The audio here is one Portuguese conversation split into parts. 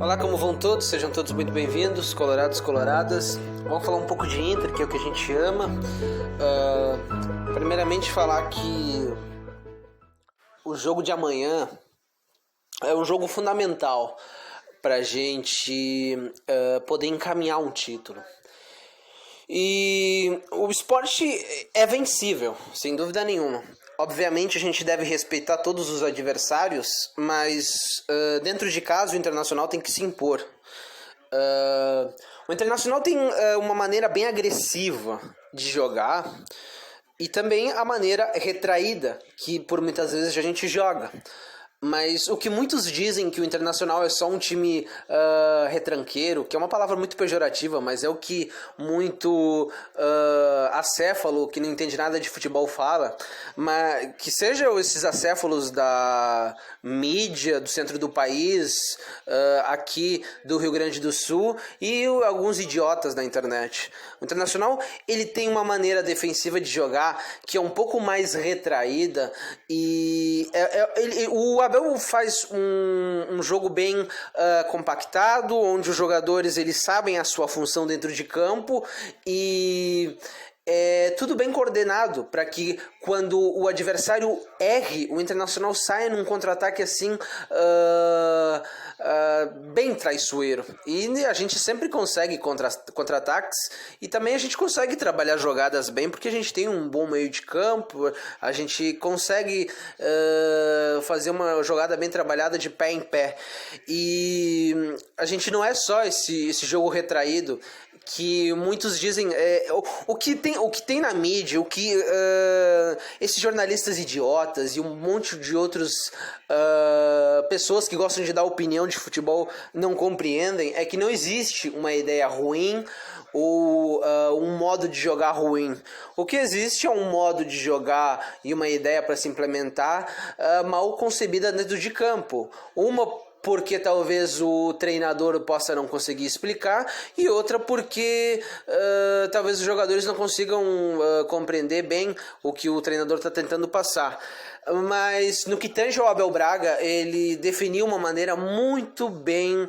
Olá, como vão todos? Sejam todos muito bem-vindos, colorados, coloradas. Vamos falar um pouco de Inter, que é o que a gente ama. Primeiramente falar que o jogo de amanhã é um jogo fundamental para a gente poder encaminhar um título. E o Sport é vencível, sem dúvida nenhuma. Obviamente a gente deve respeitar todos os adversários, mas dentro de casa o Internacional tem que se impor. O Internacional tem uma maneira bem agressiva de jogar e também a maneira retraída que por muitas vezes a gente joga. Mas o que muitos dizem que o Internacional é só um time retranqueiro, que é uma palavra muito pejorativa, mas é o que muito acéfalo, que não entende nada de futebol, fala. Mas que sejam esses acéfalos da mídia do centro do país, aqui do Rio Grande do Sul, e alguns idiotas da internet. O Internacional ele tem uma maneira defensiva de jogar que é um pouco mais retraída e o Abel faz um jogo bem compactado, onde os jogadores eles sabem a sua função dentro de campo e é tudo bem coordenado para que quando o adversário erre, o Internacional saia num contra-ataque assim bem traiçoeiro. E a gente sempre consegue contra-ataques e também a gente consegue trabalhar jogadas bem porque a gente tem um bom meio de campo, a gente consegue fazer uma jogada bem trabalhada de pé em pé. E a gente não é só esse jogo retraído que muitos dizem o que tem na mídia, o que esses jornalistas idiotas e um monte de outros pessoas que gostam de dar opinião de futebol não compreendem é que não existe uma ideia ruim ou um modo de jogar ruim. O que existe é um modo de jogar e uma ideia para se implementar mal concebida dentro de campo. Uma porque talvez o treinador possa não conseguir explicar, e outra porque talvez os jogadores não consigam compreender bem o que o treinador está tentando passar. Mas no que tange ao Abel Braga, ele definiu uma maneira muito bem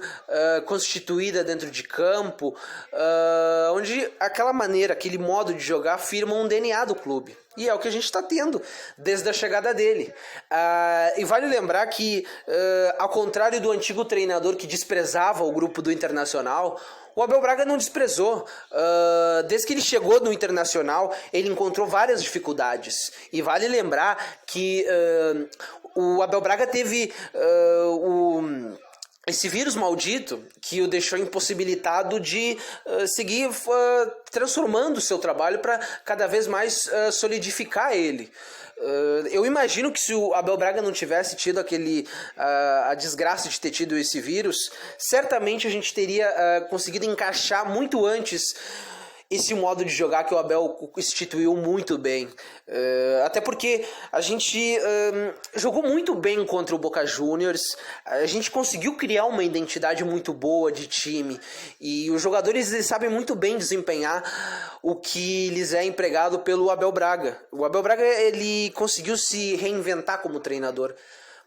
constituída dentro de campo, onde aquela maneira, aquele modo de jogar firma um DNA do clube. E é o que a gente está tendo desde a chegada dele. E vale lembrar que, ao contrário do antigo treinador que desprezava o grupo do Internacional, o Abel Braga não desprezou. Desde que ele chegou no Internacional, ele encontrou várias dificuldades. E vale lembrar que o Abel Braga teve esse vírus maldito que o deixou impossibilitado de seguir transformando o seu trabalho para cada vez mais solidificar ele. Eu imagino que se o Abel Braga não tivesse tido a desgraça de ter tido esse vírus, certamente a gente teria conseguido encaixar muito antes esse modo de jogar que o Abel instituiu muito bem. Até porque a gente jogou muito bem contra o Boca Juniors, a gente conseguiu criar uma identidade muito boa de time e os jogadores eles sabem muito bem desempenhar o que lhes é empregado pelo Abel Braga. O Abel Braga ele conseguiu se reinventar como treinador,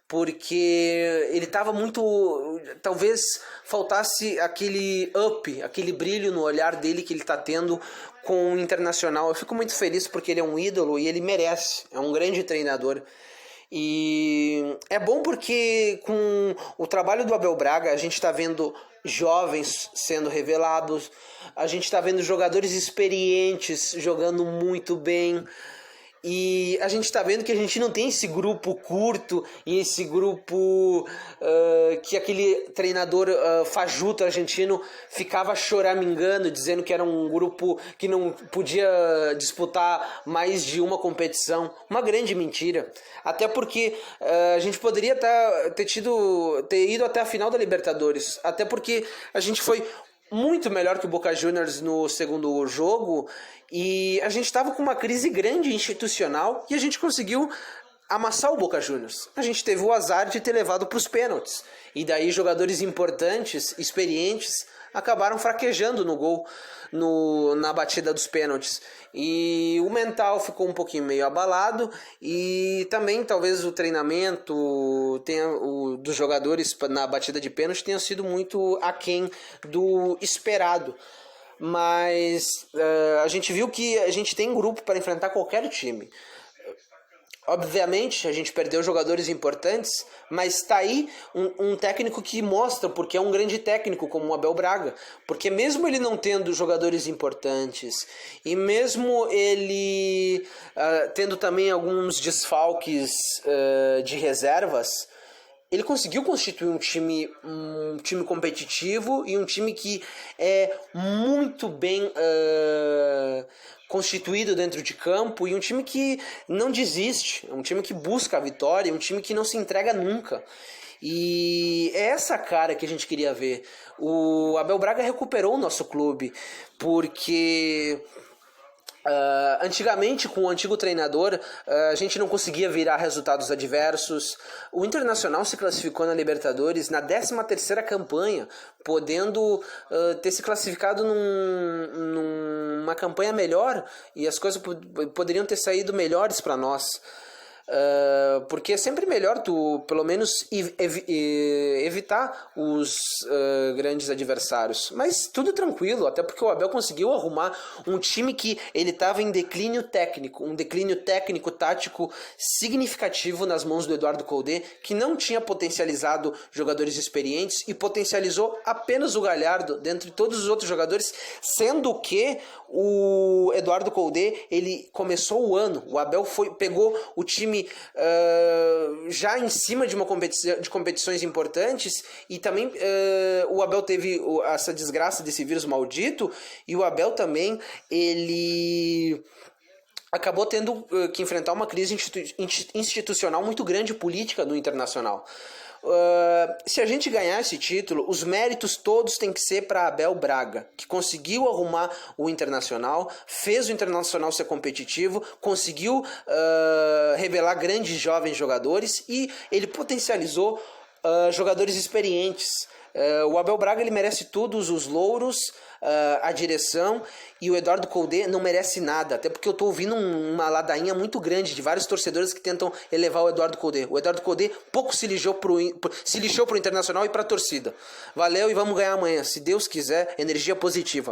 porque ele estava muito... Talvez faltasse aquele up, aquele brilho no olhar dele que ele está tendo com o Internacional. Eu fico muito feliz porque ele é um ídolo e ele merece, é um grande treinador. E é bom porque com o trabalho do Abel Braga a gente está vendo jovens sendo revelados, a gente está vendo jogadores experientes jogando muito bem. E a gente está vendo que a gente não tem esse grupo curto e esse grupo que aquele treinador fajuto argentino ficava choramingando, dizendo que era um grupo que não podia disputar mais de uma competição. Uma grande mentira. Até porque a gente poderia ter ido até a final da Libertadores. Até porque a gente foi muito melhor que o Boca Juniors no segundo jogo e a gente estava com uma crise grande institucional e a gente conseguiu amassar o Boca Juniors. A gente teve o azar de ter levado para os pênaltis. E daí jogadores importantes, experientes, acabaram fraquejando no gol, na batida dos pênaltis. E o mental ficou um pouquinho meio abalado, e também talvez o treinamento dos jogadores na batida de pênalti tenha sido muito aquém do esperado. Mas a gente viu que a gente tem grupo para enfrentar qualquer time. Obviamente, a gente perdeu jogadores importantes, mas está aí um técnico que mostra porque é um grande técnico, como o Abel Braga. Porque mesmo ele não tendo jogadores importantes, e mesmo ele tendo também alguns desfalques de reservas, ele conseguiu constituir um time competitivo e um time que é muito bem constituído dentro de campo, e um time que não desiste, um time que busca a vitória, um time que não se entrega nunca. E é essa cara que a gente queria ver. O Abel Braga recuperou o nosso clube, porque antigamente, com o antigo treinador, a gente não conseguia virar resultados adversos. O Internacional se classificou na Libertadores na 13ª campanha, podendo ter se classificado numa campanha melhor, e as coisas poderiam ter saído melhores para nós. Porque é sempre melhor tu, pelo menos, evitar os grandes adversários. Mas tudo tranquilo, até porque o Abel conseguiu arrumar um time que ele estava em declínio técnico, um declínio técnico-tático significativo nas mãos do Eduardo Coudet, que não tinha potencializado jogadores experientes e potencializou apenas o Galhardo dentre todos os outros jogadores, sendo que o Eduardo Coudet, ele começou o ano, o Abel pegou o time já em cima de competições importantes, e também o Abel teve essa desgraça desse vírus maldito, e o Abel também ele acabou tendo que enfrentar uma crise institucional muito grande, política, no Internacional. Se a gente ganhar esse título, os méritos todos têm que ser para Abel Braga, que conseguiu arrumar o Internacional, fez o Internacional ser competitivo, conseguiu revelar grandes jovens jogadores, e ele potencializou jogadores experientes. O Abel Braga, ele merece todos os louros, a direção, e o Eduardo Coudet não merece nada, até porque eu estou ouvindo uma ladainha muito grande de vários torcedores que tentam elevar o Eduardo Coudet. O Eduardo Coudet pouco se lixou pro Internacional e para a torcida. Valeu, e vamos ganhar amanhã, se Deus quiser, energia positiva.